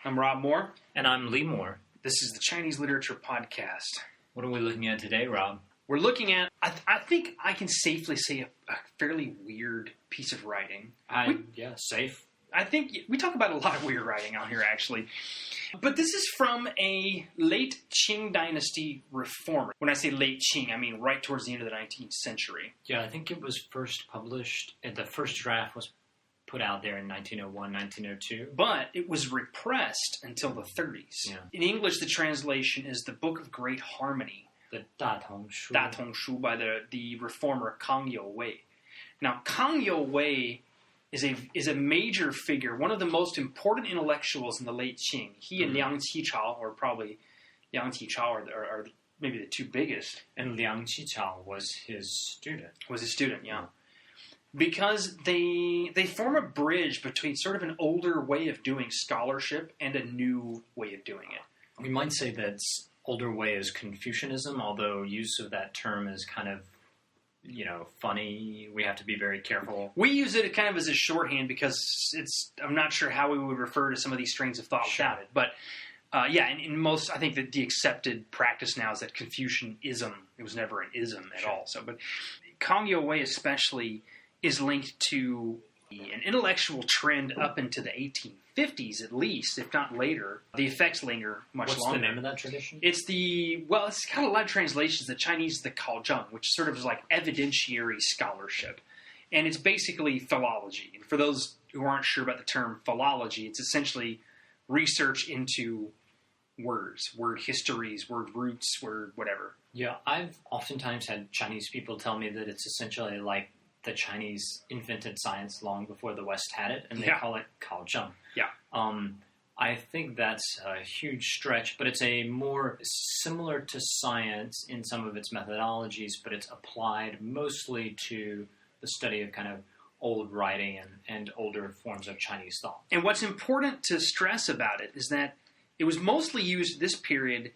I'm Rob Moore. And I'm Lee Moore. This is the Chinese Literature Podcast. What are we looking at today, Rob? We're looking at, I think I can safely say, a fairly weird piece of writing. Safe. I think we talk about a lot of weird writing on here, actually. But this is from a late Qing dynasty reformer. When I say late Qing, I mean right towards the end of the 19th century. Yeah, I think it was first published, the first draft was put out there in 1901, 1902. But it was repressed until the 30s. Yeah. In English, the translation is the Book of Great Harmony. The Da Tong Shu. Da Tong Shu by the reformer Kang Youwei. Now, Kang Youwei is a major figure, one of the most important intellectuals in the late Qing. He and Liang Qichao, or probably Liang Qichao, are maybe the two biggest. And Liang Qichao was his student. Yeah. Because they form a bridge between sort of an older way of doing scholarship and a new way of doing it. We might say that older way is Confucianism, although use of that term is kind of, funny. We have to be very careful. We use it kind of as a shorthand because I'm not sure how we would refer to some of these strains of thought without it. But, in most, I think that the accepted practice now is that Confucianism, it was never an ism at all. So, but Kang Youwei especially is linked to an intellectual trend up into the 1850s at least, if not later. The effects linger much longer. What's the name of that tradition? It's got a lot of translations. The Chinese, the Kaozheng, which sort of is like evidentiary scholarship. And it's basically philology. And for those who aren't sure about the term philology, it's essentially research into words, word histories, word roots, word whatever. Yeah, I've oftentimes had Chinese people tell me that it's essentially like the Chinese invented science long before the West had it, and they call it Kaozheng. Yeah. I think that's a huge stretch, but it's a more similar to science in some of its methodologies, but it's applied mostly to the study of kind of old writing and older forms of Chinese thought. And what's important to stress about it is that it was mostly used this period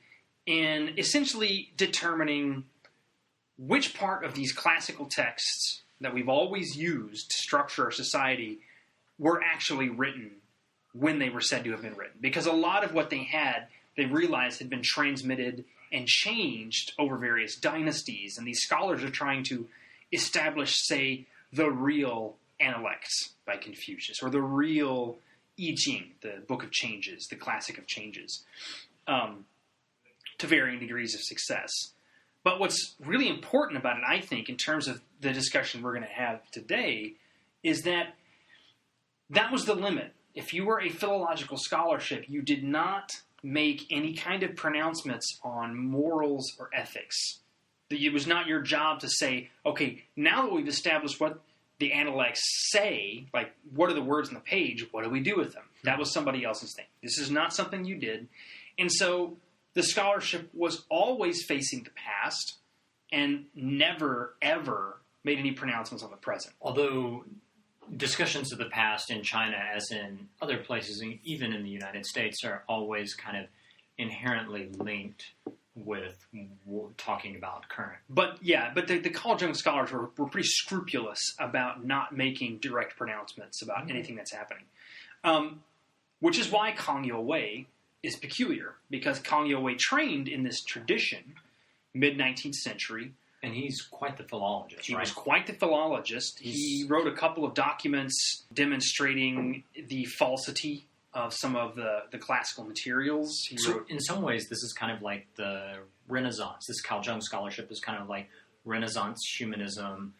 in essentially determining which part of these classical texts that we've always used to structure our society were actually written when they were said to have been written. Because a lot of what they had, they realized had been transmitted and changed over various dynasties. And these scholars are trying to establish, say, the real Analects by Confucius, or the real I Ching, the Book of Changes, the Classic of Changes, to varying degrees of success. But what's really important about it, I think, in terms of the discussion we're going to have today, is that was the limit. If you were a philological scholarship, you did not make any kind of pronouncements on morals or ethics. It was not your job to say, okay, now that we've established what the Analects say, like what are the words on the page, what do we do with them? That was somebody else's thing. This is not something you did. And so the scholarship was always facing the past and never, ever made any pronouncements on the present. Although discussions of the past in China, as in other places, even in the United States, are always kind of inherently linked with talking about current. But the Kaozheng scholars were pretty scrupulous about not making direct pronouncements about anything that's happening. Which is why Kang Youwei is peculiar, because Kang Youwei trained in this tradition, mid-19th century. And he's quite the philologist, He was quite the philologist. He wrote a couple of documents demonstrating the falsity of some of the classical materials. In some ways, this is kind of like the Renaissance. This Kaozheng scholarship is kind of like Renaissance humanism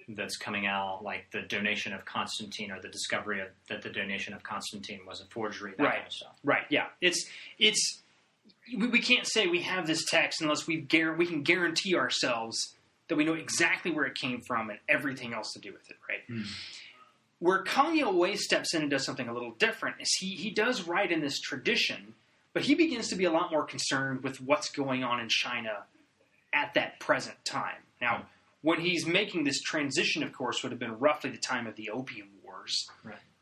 that's coming out, like the donation of Constantine, or the discovery that the donation of Constantine was a forgery, that kind of stuff. Right, yeah. We can't say we have this text unless we can guarantee ourselves that we know exactly where it came from and everything else to do with it, right? Mm. Where Kang Youwei steps in and does something a little different is he does write in this tradition, but he begins to be a lot more concerned with what's going on in China at that present time. Now, when he's making this transition, of course, would have been roughly the time of the Opium Wars,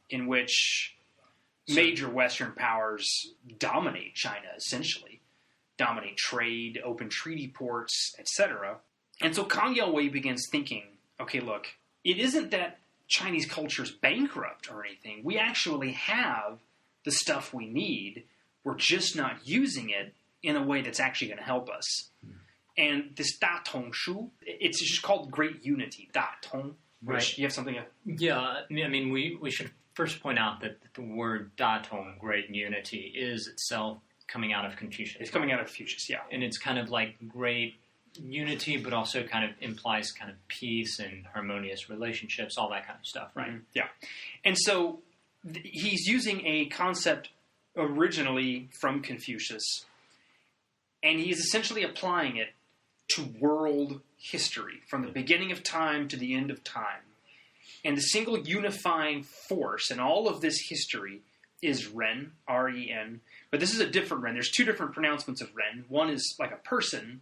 in which major Western powers dominate China, essentially. Dominate trade, open treaty ports, etc. And so Kang Youwei begins thinking, okay, look, it isn't that Chinese culture's bankrupt or anything. We actually have the stuff we need. We're just not using it in a way that's actually going to help us. And this Da Tong Shu, it's just called Great Unity, Da Tong. Right. You have something? Yeah, I mean, we should first point out that the word Da Tong, Great Unity, is itself coming out of Confucius. It's coming out of Confucius, yeah. And it's kind of like great unity, but also kind of implies kind of peace and harmonious relationships, all that kind of stuff, right? Mm-hmm. Yeah. And so he's using a concept originally from Confucius, and he's essentially applying it to world history, from the beginning of time to the end of time. And the single unifying force in all of this history is Ren, R-E-N. But this is a different Ren. There's two different pronouncements of Ren. One is like a person,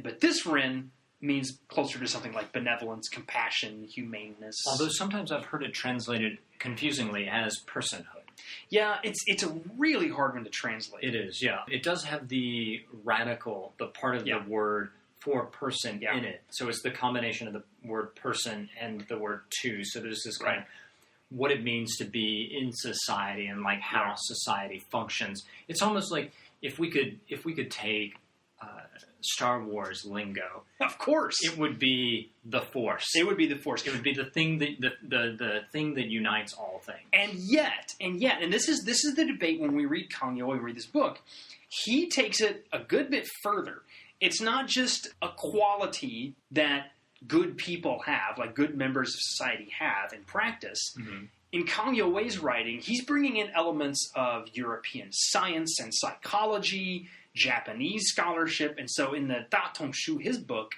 but this Ren means closer to something like benevolence, compassion, humaneness. Although sometimes I've heard it translated confusingly as personhood. Yeah, it's a really hard one to translate. It is, yeah. It does have the radical, the part of the word for person in it. So it's the combination of the word person and the word to. So there's this kind of what it means to be in society and like how society functions. It's almost like if we could take Star Wars lingo. Of course, it would be the Force. It would be the Force. It would be the thing that the thing that unites all things. And yet, and this is the debate when we read Kang Youwei, read this book. He takes it a good bit further. It's not just a quality that good people have, like good members of society have in practice. Mm-hmm. In Kang Youwei's writing, he's bringing in elements of European science and psychology, Japanese scholarship, and so in the Da Tong Shu, his book,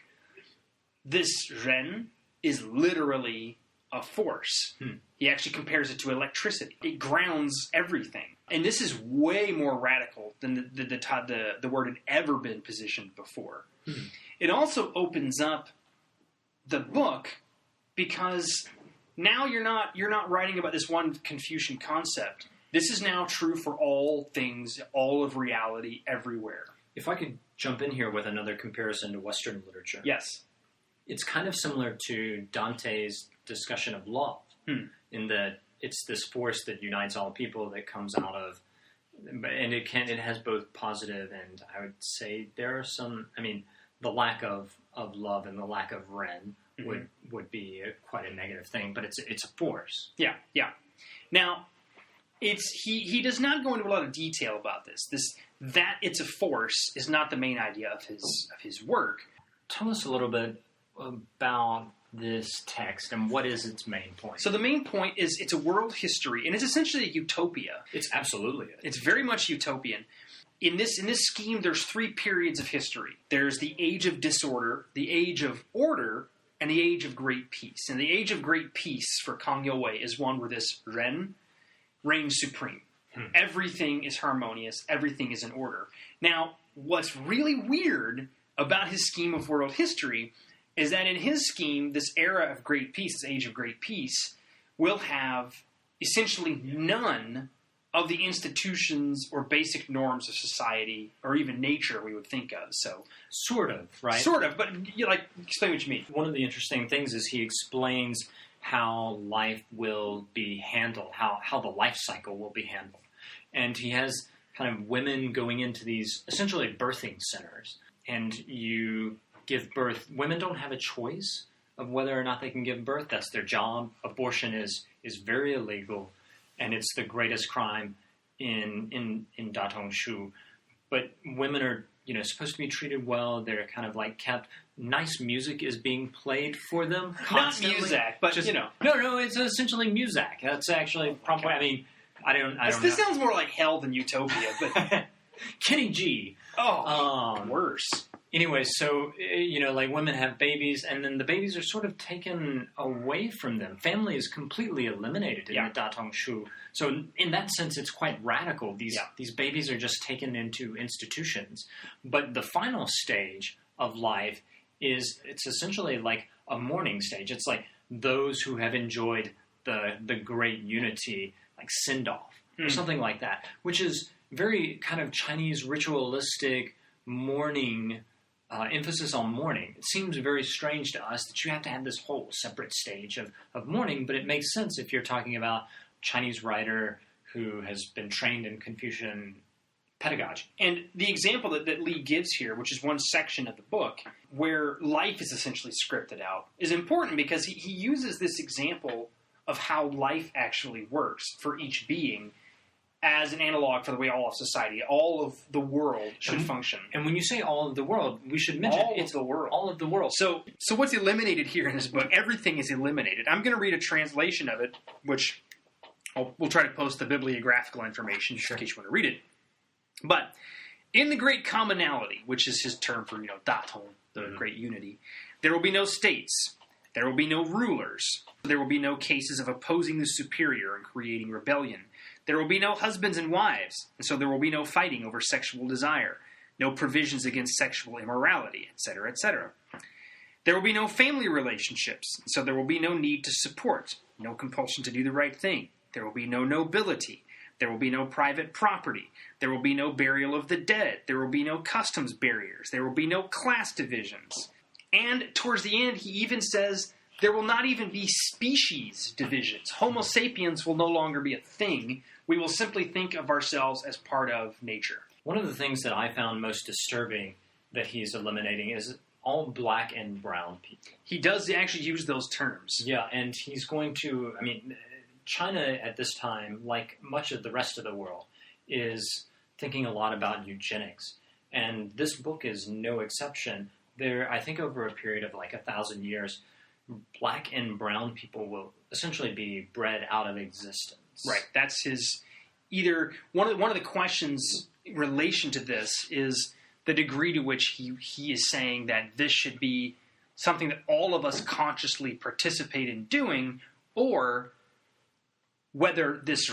this Ren is literally a force. He actually compares it to electricity. It grounds everything. And this is way more radical than the word had ever been positioned before. It also opens up the book because now you're not writing about this one Confucian concept. This is now true for all things, all of reality, everywhere. If I could jump in here with another comparison to Western literature. Yes. It's kind of similar to Dante's discussion of love, in that it's this force that unites all people that comes out of, and it has both positive and I would say there are some, the lack of love and the lack of Ren would be quite a negative thing, but it's a force. Yeah. Now, he does not go into a lot of detail about this. That it's a force is not the main idea of his work. Tell us a little bit about this text and what is its main point. So the main point is it's a world history, and it's essentially a utopia. It's absolutely it. It's very much utopian. In this scheme, there's three periods of history. There's the age of disorder, the age of order, and the age of great peace. And the age of great peace for Kang Youwei is one where this Ren reigns supreme. Everything is harmonious. Everything is in order. Now, what's really weird about his scheme of world history is that in his scheme, this era of great peace, this age of great peace, will have essentially none of the institutions or basic norms of society or even nature we would think of. So, sort of, right? Sort of, but explain what you mean. One of the interesting things is he explains how life will be handled, how the life cycle will be handled. And he has kind of women going into these essentially birthing centers, and you give birth. Women don't have a choice of whether or not they can give birth. That's their job. Abortion is very illegal, and it's the greatest crime in Da Tong Shu. But women are, supposed to be treated well. They're kind of like kept. Nice music is being played for them constantly. Not music, but No, it's essentially music. That's actually probably. Okay. I don't know. This sounds more like hell than utopia, but Kenny G. Worse. Anyway, so, women have babies, and then the babies are sort of taken away from them. Family is completely eliminated in the Da Tong Shu. So in that sense, it's quite radical. These babies are just taken into institutions. But the final stage of life it's essentially like a mourning stage. It's like those who have enjoyed the great unity, like send-off, or something like that, which is very kind of Chinese ritualistic mourning, emphasis on mourning. It seems very strange to us that you have to have this whole separate stage of mourning, but it makes sense if you're talking about a Chinese writer who has been trained in Confucian pedagogy. And the example that Lee gives here, which is one section of the book, where life is essentially scripted out, is important because he uses this example of how life actually works for each being as an analog for the way all of society, all of the world should function. And when you say all of the world, we should mention it's the world. All of the world. So what's eliminated here in this book? Everything is eliminated. I'm going to read a translation of it, which we'll try to post the bibliographical information in case you want to read it. But in the great commonality, which is his term for, Datong, the great unity, there will be no states. There will be no rulers. There will be no cases of opposing the superior and creating rebellion. There will be no husbands and wives, and so there will be no fighting over sexual desire, no provisions against sexual immorality, etc., etc. There will be no family relationships, and so there will be no need to support, no compulsion to do the right thing. There will be no nobility. There will be no private property. There will be no burial of the dead. There will be no customs barriers. There will be no class divisions. And towards the end, he even says there will not even be species divisions. Homo sapiens will no longer be a thing. We will simply think of ourselves as part of nature. One of the things that I found most disturbing that he's eliminating is all black and brown people. He does actually use those terms. Yeah, and he's going to, China at this time, like much of the rest of the world, is thinking a lot about eugenics. And this book is no exception. There, I think over a period of 1,000 years, black and brown people will essentially be bred out of existence. Right. That's his. Either one of the questions in relation to this is the degree to which he is saying that this should be something that all of us consciously participate in doing, or whether this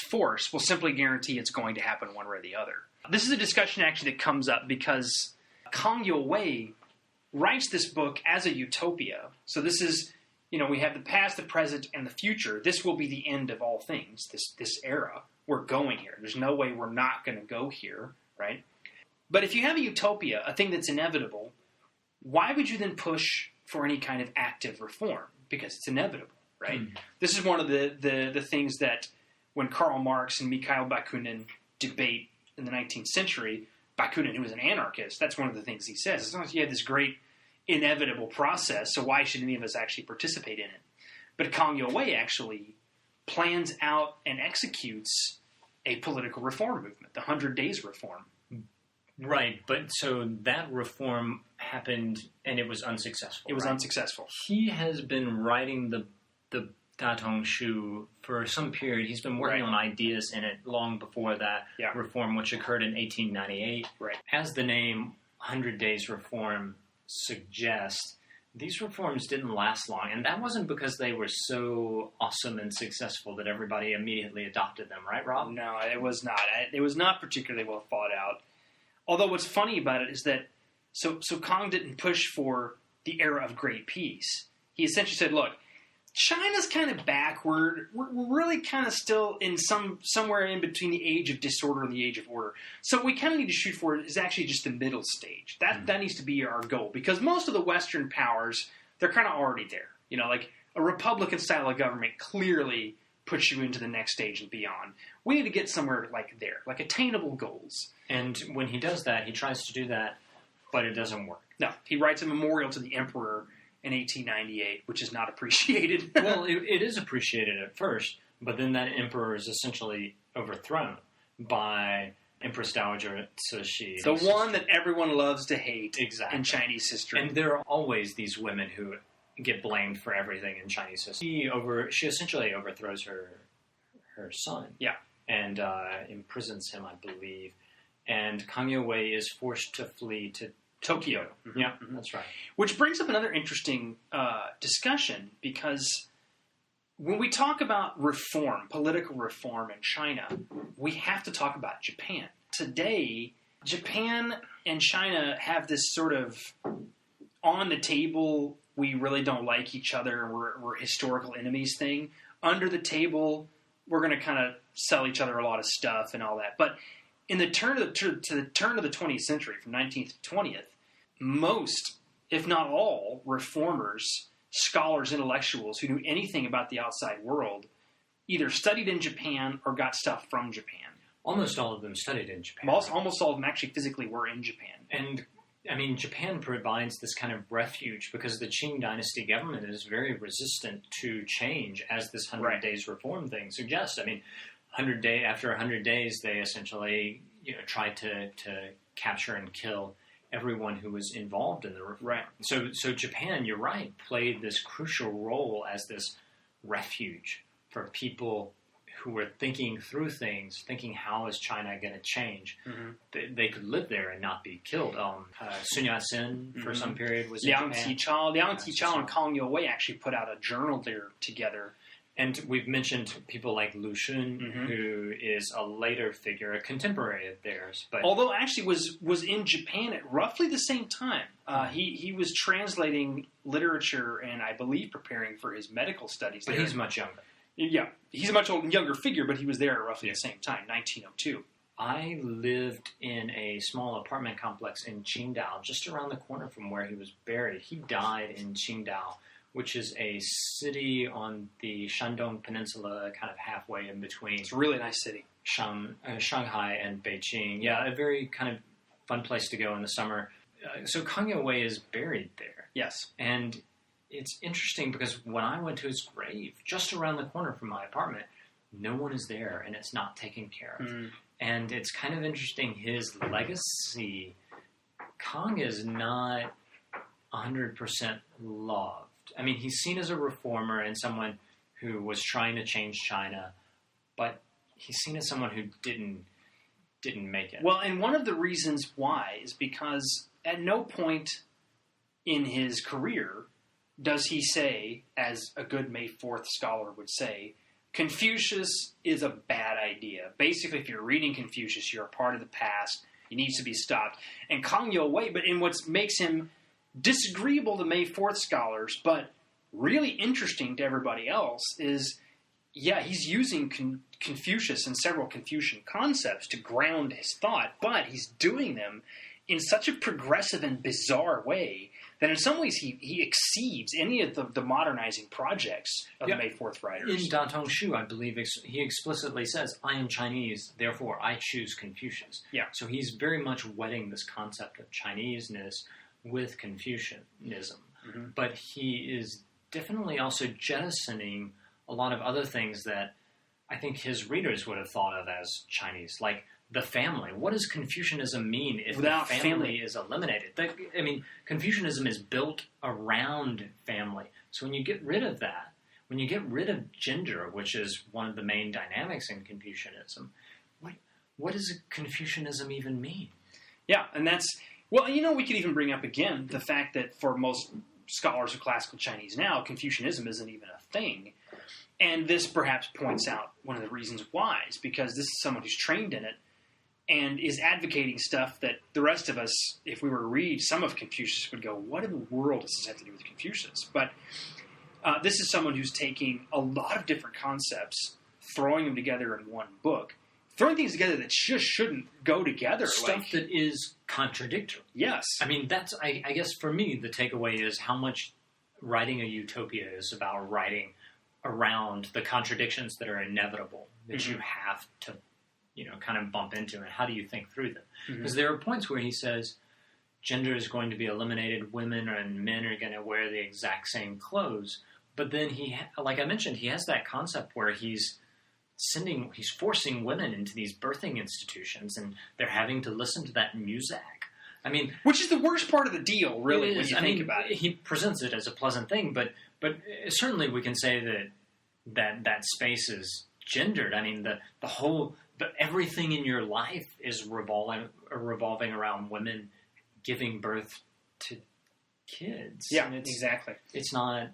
force, will simply guarantee it's going to happen one way or the other. This is a discussion actually that comes up because Kang Youwei writes this book as a utopia. So this is, we have the past, the present, and the future. This will be the end of all things, this era. We're going here. There's no way we're not going to go here, right? But if you have a utopia, a thing that's inevitable, why would you then push for any kind of active reform? Because it's inevitable, right? This is one of the things that when Karl Marx and Mikhail Bakunin debate in the 19th century, Bakunin, who was an anarchist, that's one of the things he says. As long as you have this great inevitable process, so why should any of us actually participate in it? But Kang Youwei actually plans out and executes a political reform movement, the 100 Days Reform. Right, but so that reform happened and it was unsuccessful. It was unsuccessful. He has been writing the Datong Shu for some period. He's been working on ideas in it long before that reform, which occurred in 1898. Right. As the name 100 Days Reform suggests, these reforms didn't last long, and that wasn't because they were so awesome and successful that everybody immediately adopted them, right, Rob? No, it was not. It was not particularly well thought out. Although what's funny about it is that so Kang didn't push for the era of great peace. He essentially said, look, China's kind of backward. We're really kind of still in somewhere in between the age of disorder and the age of order. So what we kind of need to shoot for is actually just the middle stage. That needs to be our goal, because most of the Western powers, they're kind of already there. Like a Republican style of government clearly puts you into the next stage and beyond. We need to get somewhere there, like attainable goals. And when he does that, he tries to do that, but it doesn't work. No, he writes a memorial to the emperor in 1898, which is not appreciated. Well, it is appreciated at first, but then that emperor is essentially overthrown by Empress Dowager Cixi. The one that everyone loves to hate in Chinese history. And there are always these women who get blamed for everything in Chinese history. She essentially overthrows her son. Yeah. And imprisons him, I believe. And Kang Youwei is forced to flee to Tokyo. Mm-hmm. Yeah, that's right. Which brings up another interesting discussion, because when we talk about reform, political reform in China, we have to talk about Japan. Today, Japan and China have this sort of on the table, we really don't like each other, we're historical enemies thing. Under the table, we're going to kind of sell each other a lot of stuff and all that. But in the turn of the 20th century, from 19th to 20th, most, if not all, reformers, scholars, intellectuals who knew anything about the outside world either studied in Japan or got stuff from Japan. Almost all of them studied in Japan. Almost all of them actually physically were in Japan. And, I mean, Japan provides this kind of refuge because the Qing dynasty government is very resistant to change, as this 100 Days Reform thing suggests. I mean, after 100 days, they essentially tried to capture and kill everyone who was involved in the reform. Right. So Japan, you're right, played this crucial role as this refuge for people who were thinking through things, thinking how is China going to change. Mm-hmm. They could live there and not be killed. Sun Yat-sen, for some period, was in Liang Japan. Qichao and Kang Youwei actually put out a journal there together. And we've mentioned people like Lu Xun, who is a later figure, a contemporary of theirs. But although actually was in Japan at roughly the same time. He was translating literature and I believe preparing for his medical studies. But he's much younger. Yeah, he's a much younger figure, but he was there at roughly the same time, 1902. I lived in a small apartment complex in Qingdao, just around the corner from where he was buried. He died in Qingdao, which is a city on the Shandong Peninsula, kind of halfway in between. It's a really nice city. Shanghai and Beijing. Yeah, a very kind of fun place to go in the summer. So Kang Youwei is buried there. Yes. And it's interesting because when I went to his grave, just around the corner from my apartment, no one is there and it's not taken care of. Mm. And it's kind of interesting, his legacy, Kang is not 100% loved. I mean, he's seen as a reformer and someone who was trying to change China, but he's seen as someone who didn't make it. Well, and one of the reasons why is because at no point in his career does he say, as a good May 4th scholar would say, Confucius is a bad idea. Basically, if you're reading Confucius, you're a part of the past. He needs to be stopped. And Kang Youwei, but in what makes him disagreeable to May 4th scholars, but really interesting to everybody else is, he's using Confucius and several Confucian concepts to ground his thought, but he's doing them in such a progressive and bizarre way that in some ways he exceeds any of the modernizing projects of the May 4th writers. In Da Tong Shu, I believe, he explicitly says, I am Chinese, therefore I choose Confucius. Yeah. So he's very much wedding this concept of Chineseness with Confucianism. Mm-hmm. But he is definitely also jettisoning a lot of other things that I think his readers would have thought of as Chinese, like the family. What does Confucianism mean if without the family is eliminated? I mean, Confucianism is built around family. So when you get rid of that, when you get rid of gender, which is one of the main dynamics in Confucianism, what does Confucianism even mean? Yeah, and that's... Well, we could even bring up again the fact that for most scholars of classical Chinese now, Confucianism isn't even a thing. And this perhaps points out one of the reasons why, is because this is someone who's trained in it and is advocating stuff that the rest of us, if we were to read some of Confucius, would go, what in the world does this have to do with Confucius? But this is someone who's taking a lot of different concepts, throwing them together in one book, throwing things together that just shouldn't go together. Stuff that is contradictory. Yes. I mean, that's, I guess for me, the takeaway is how much writing a utopia is about writing around the contradictions that are inevitable, that you have to, kind of bump into, and how do you think through them? Because there are points where he says gender is going to be eliminated, women and men are going to wear the exact same clothes, but then like I mentioned, he has that concept where he's forcing women into these birthing institutions, and they're having to listen to that music. I mean, which is the worst part of the deal, really, when you think about it. He presents it as a pleasant thing, but certainly we can say that space is gendered. I mean, everything in your life is revolving around women giving birth to kids. Yeah, exactly. It's not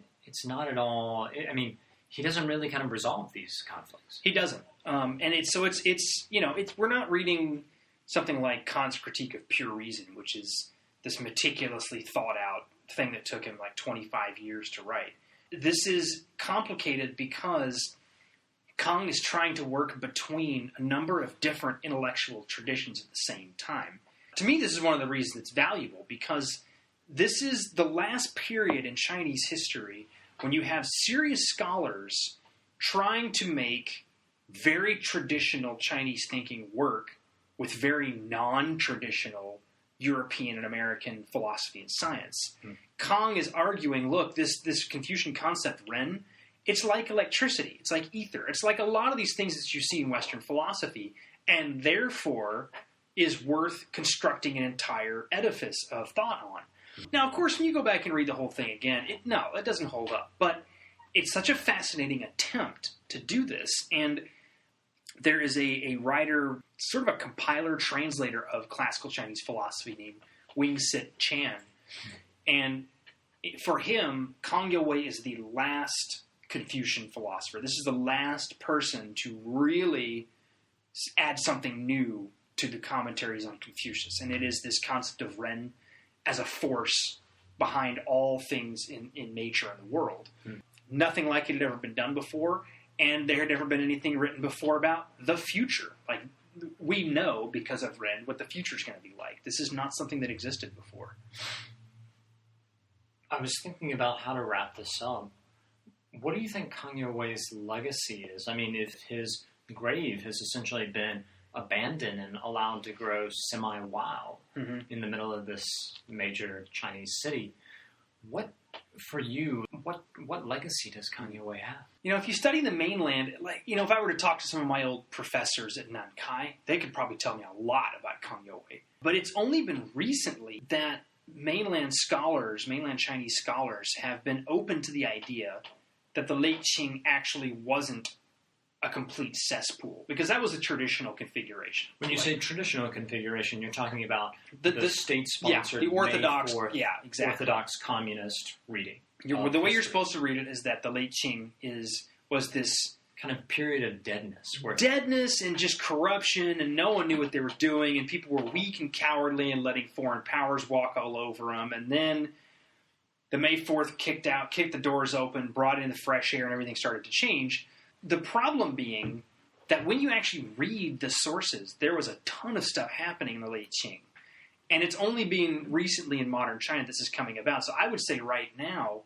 at all. I mean, he doesn't really kind of resolve these conflicts. He doesn't, and we're not reading something like Kant's Critique of Pure Reason, which is this meticulously thought out thing that took him like 25 years to write. This is complicated because Kang is trying to work between a number of different intellectual traditions at the same time. To me, this is one of the reasons it's valuable, because this is the last period in Chinese history when you have serious scholars trying to make very traditional Chinese thinking work with very non-traditional European and American philosophy and science. Kang is arguing, look, this Confucian concept, Ren, it's like electricity. It's like ether. It's like a lot of these things that you see in Western philosophy, and therefore is worth constructing an entire edifice of thought on. Now, of course, when you go back and read the whole thing again, it doesn't hold up. But it's such a fascinating attempt to do this. And there is a writer, sort of a compiler, translator of classical Chinese philosophy named Wing-Sit Chan. And for him, Kang Youwei is the last Confucian philosopher. This is the last person to really add something new to the commentaries on Confucius. And it is this concept of Ren as a force behind all things in nature and the world. Nothing like it had ever been done before, and there had never been anything written before about the future. Like, we know, because of Ren, what the future is going to be like. This is not something that existed before. I was thinking about how to wrap this up. What do you think Kang Youwei's legacy is? I mean, if his grave has essentially been abandoned and allowed to grow semi-wild in the middle of this major Chinese city, what legacy does Kang Youwei have? You know, if you study the mainland, like, you know, if I were to talk to some of my old professors at Nankai, they could probably tell me a lot about Kang Youwei. But it's only been recently that mainland Chinese scholars, have been open to the idea that the late Qing actually wasn't a complete cesspool, because that was a traditional configuration. When you say traditional configuration, you're talking about the state-sponsored, the orthodox, exactly. orthodox communist reading. The way you're supposed to read it is that the late Qing was this kind of period of deadness, and just corruption, and no one knew what they were doing, and people were weak and cowardly and letting foreign powers walk all over them. And then the May 4th kicked the doors open, brought in the fresh air, and everything started to change. The problem being that when you actually read the sources, there was a ton of stuff happening in the late Qing. And it's only been recently in modern China this is coming about. So I would say right now,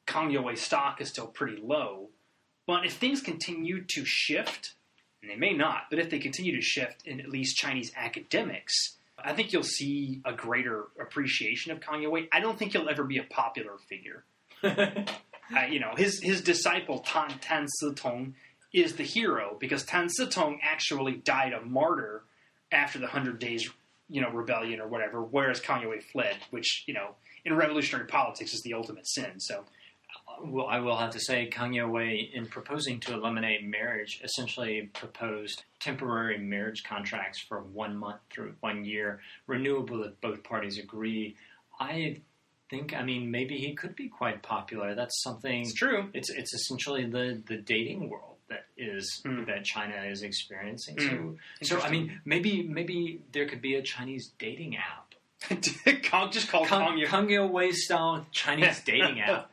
Kang Youwei's stock is still pretty low. But if things continue to shift, and they may not, but if they continue to shift in at least Chinese academics, I think you'll see a greater appreciation of Kang Youwei. I don't think he'll ever be a popular figure. His disciple Tan Tong is the hero, because Tan Tong actually died a martyr after the 100 Days, rebellion or whatever, whereas Kang Youwei fled, which, in revolutionary politics is the ultimate sin. So, well, I will have to say, Kang Youwei, in proposing to eliminate marriage, essentially proposed temporary marriage contracts for 1 month through 1 year, renewable if both parties agree. I think, maybe he could be quite popular. That's something. It's true. It's essentially the dating world that China is experiencing. So maybe there could be a Chinese dating app. Just call Kang Youwei style Chinese dating app.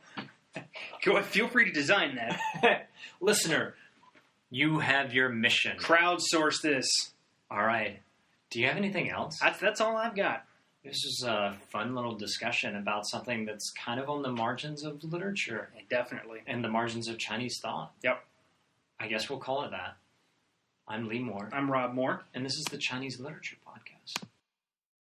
Go ahead, feel free to design that. Listener, you have your mission. Crowdsource this. All right. Do you have anything else? That's all I've got. This is a fun little discussion about something that's kind of on the margins of literature. Definitely. And the margins of Chinese thought. Yep. I guess we'll call it that. I'm Lee Moore. I'm Rob Moore. And this is the Chinese Literature